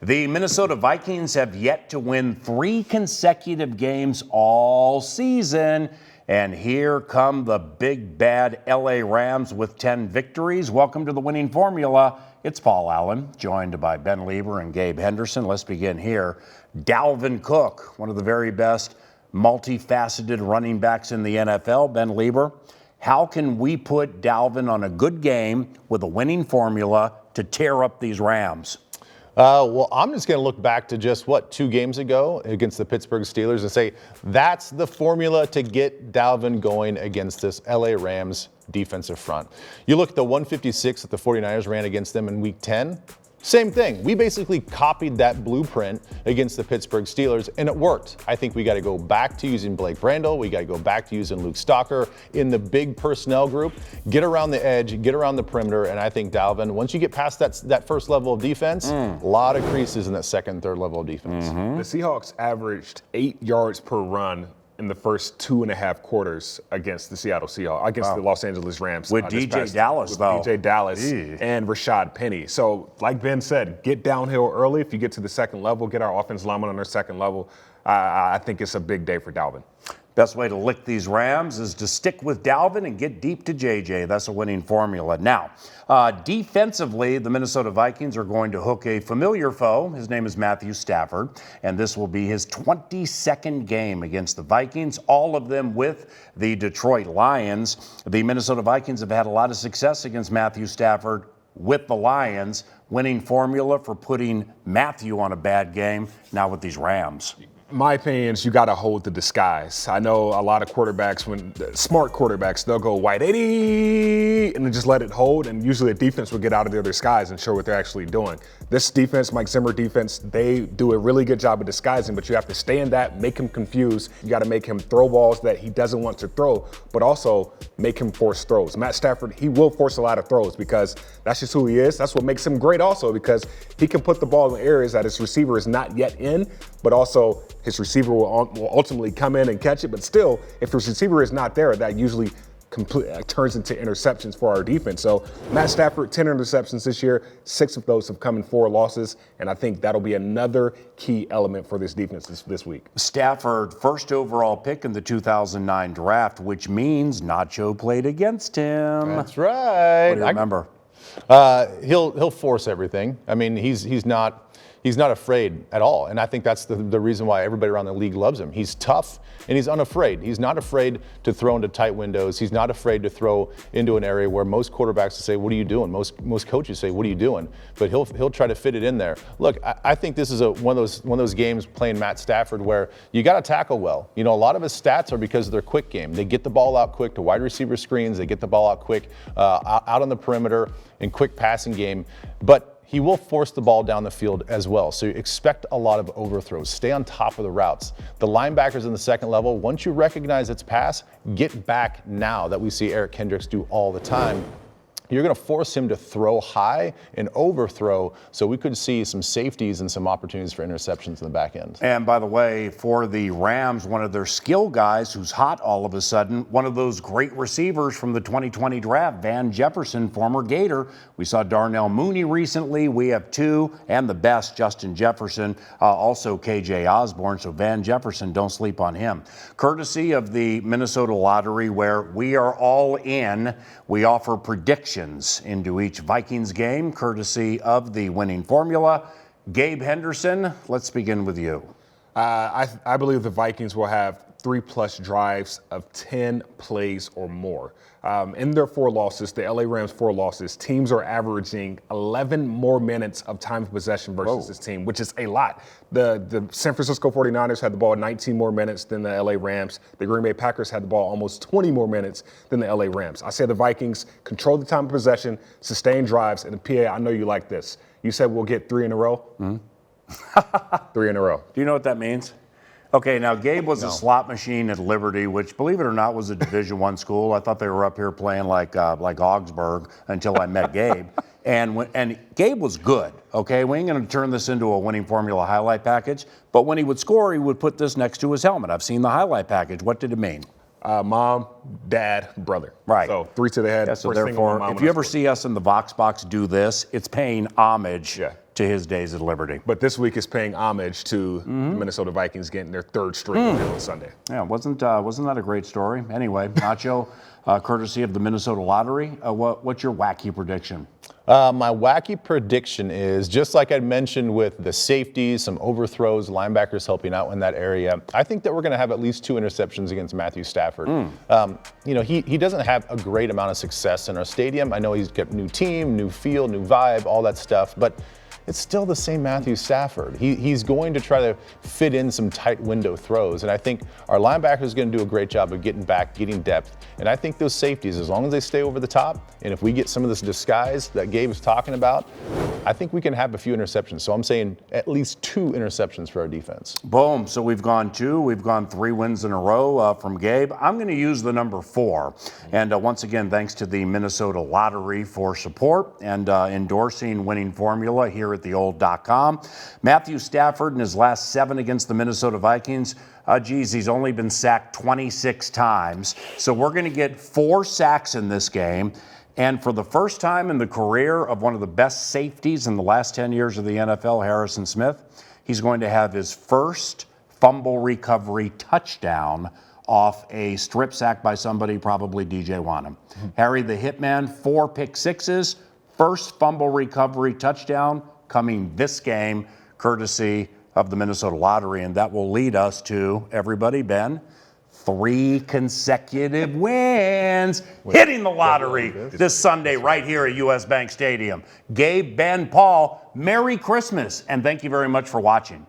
The Minnesota Vikings have yet to win 3 consecutive games all season. And here come the big bad LA Rams with 10 victories. Welcome to the winning formula. It's Paul Allen, joined by Ben Leber and Gabe Henderson. Let's begin here. Dalvin Cook, one of the very best multifaceted running backs in the NFL. Ben Leber, how can we put Dalvin on a good game with a winning formula to tear up these Rams? Well, I'm just going to look back to just, 2 games ago against the Pittsburgh Steelers and say that's the formula to get Dalvin going against this LA Rams defensive front. You look at the 156 that the 49ers ran against them in Week 10. Same thing. We basically copied that blueprint against the Pittsburgh Steelers, and it worked. I think we got to go back to using Blake Brandel. We got to go back to using Luke Stalker in the big personnel group. Get around the edge, get around the perimeter, and I think Dalvin, once you get past that first level of defense, a lot of creases in that second, third level of defense. The Seahawks averaged 8 yards per run in the first 2.5 quarters against the Seattle Seahawks, against the Los Angeles Rams. With DJ Dallas, though. DJ Dallas and Rashad Penny. So, like Ben said, get downhill early. If you get to the second level, get our offensive linemen on their second level. I think it's a big day for Dalvin. Best way to lick these Rams is to stick with Dalvin and get deep to JJ. That's a winning formula. Now, defensively, the Minnesota Vikings are going to hook a familiar foe. His name is Matthew Stafford, and this will be his 22nd game against the Vikings, all of them with the Detroit Lions. The Minnesota Vikings have had a lot of success against Matthew Stafford with the Lions. Winning formula for putting Matthew on a bad game now with these Rams. My opinion is you got to hold the disguise. I know a lot of quarterbacks, when smart quarterbacks, they'll go wide 80 and then just let it hold, and usually the defense will get out of their disguise and show what they're actually doing. This defense, Mike Zimmer defense, they do a really good job of disguising, but you have to stay in that, make him confused. You got to make him throw balls that he doesn't want to throw, but also make him force throws. Matt Stafford, he will force a lot of throws because that's just who he is. That's what makes him great also, because he can put the ball in areas that his receiver is not yet in, but also his receiver will ultimately come in and catch it. But still, if his receiver is not there, that usually turns into interceptions for our defense. So Matt Stafford, 10 interceptions this year, 6 of those have come in 4 losses, and I think that'll be another key element for this defense this week. Stafford, first overall pick in the 2009 draft, which means Nacho played against him. That's right. What do you remember? He'll force everything. I mean, he's not afraid at all. And I think that's the reason why everybody around the league loves him. He's tough and he's unafraid. He's not afraid to throw into tight windows. He's not afraid to throw into an area where most quarterbacks say, what are you doing? Most coaches say, what are you doing? But he'll try to fit it in there. Look, I think this is one of those games playing Matt Stafford where you got to tackle well. You know, a lot of his stats are because of their quick game. They get the ball out quick to wide receiver screens. They get the ball out quick out on the perimeter in quick passing game. But he will force the ball down the field as well. So expect a lot of overthrows. Stay on top of the routes. The linebackers in the second level, once you recognize it's pass, get back now, that we see Eric Kendricks do all the time. You're going to force him to throw high and overthrow, so we could see some safeties and some opportunities for interceptions in the back end. And by the way, for the Rams, one of their skill guys who's hot all of a sudden, one of those great receivers from the 2020 draft, Van Jefferson, former Gator. We saw Darnell Mooney recently. We have 2, and the best, Justin Jefferson, also KJ Osborne. So Van Jefferson, don't sleep on him. Courtesy of the Minnesota Lottery, where we are all in, we offer predictions into each Vikings game, courtesy of the winning formula. Gabe Henderson, let's begin with you. I believe the Vikings will have 3+ drives of 10 plays or more. In their 4 losses, the LA Rams 4 losses, teams are averaging 11 more minutes of time of possession versus this team, which is a lot. The San Francisco 49ers had the ball 19 more minutes than the LA Rams. The Green Bay Packers had the ball almost 20 more minutes than the LA Rams. I say the Vikings control the time of possession, sustain drives, and the PA, I know you like this. You said we'll get 3 in a row? 3 in a row. Do you know what that means? Okay, now Gabe was a slot machine at Liberty, which, believe it or not, was a Division I school. I thought they were up here playing like Augsburg until I met Gabe. And Gabe was good, okay? We ain't going to turn this into a winning formula highlight package, but when he would score, he would put this next to his helmet. I've seen the highlight package. What did it mean? Mom, dad, brother. Right. So 3 to the head. Yeah, so therefore, if you ever see us in the Vox Box do this, it's paying homage to his days at Liberty. But this week is paying homage to the Minnesota Vikings getting their third straight win on Sunday. Yeah, wasn't that a great story? Anyway, Nacho, courtesy of the Minnesota Lottery, what's your wacky prediction? My wacky prediction is, just like I mentioned with the safeties, some overthrows, linebackers helping out in that area, I think that we're going to have at least 2 interceptions against Matthew Stafford. He doesn't have a great amount of success in our stadium. I know he's got new team, new feel, new vibe, all that stuff, but it's still the same Matthew Stafford. He's going to try to fit in some tight window throws, and I think our linebacker is going to do a great job of getting back, getting depth, and I think those safeties, as long as they stay over the top, and if we get some of this disguise that Gabe was talking about, I think we can have a few interceptions. So I'm saying at least 2 interceptions for our defense. Boom. So we've gone 2. We've gone 3 wins in a row from Gabe. I'm going to use the number 4. And once again, thanks to the Minnesota Lottery for support and endorsing winning formula here at theold.com. Matthew Stafford in his last 7 against the Minnesota Vikings, he's only been sacked 26 times. So we're going to get 4 sacks in this game. And for the first time in the career of one of the best safeties in the last 10 years of the NFL, Harrison Smith, he's going to have his first fumble recovery touchdown off a strip sack by somebody, probably DJ Wanham. Harry the Hitman, 4 pick sixes, first fumble recovery touchdown coming this game, courtesy of the Minnesota Lottery. And that will lead us to, everybody, Ben, 3 consecutive wins, hitting the lottery this Sunday right here at US Bank Stadium. Gabe, Ben, Paul, Merry Christmas, and thank you very much for watching.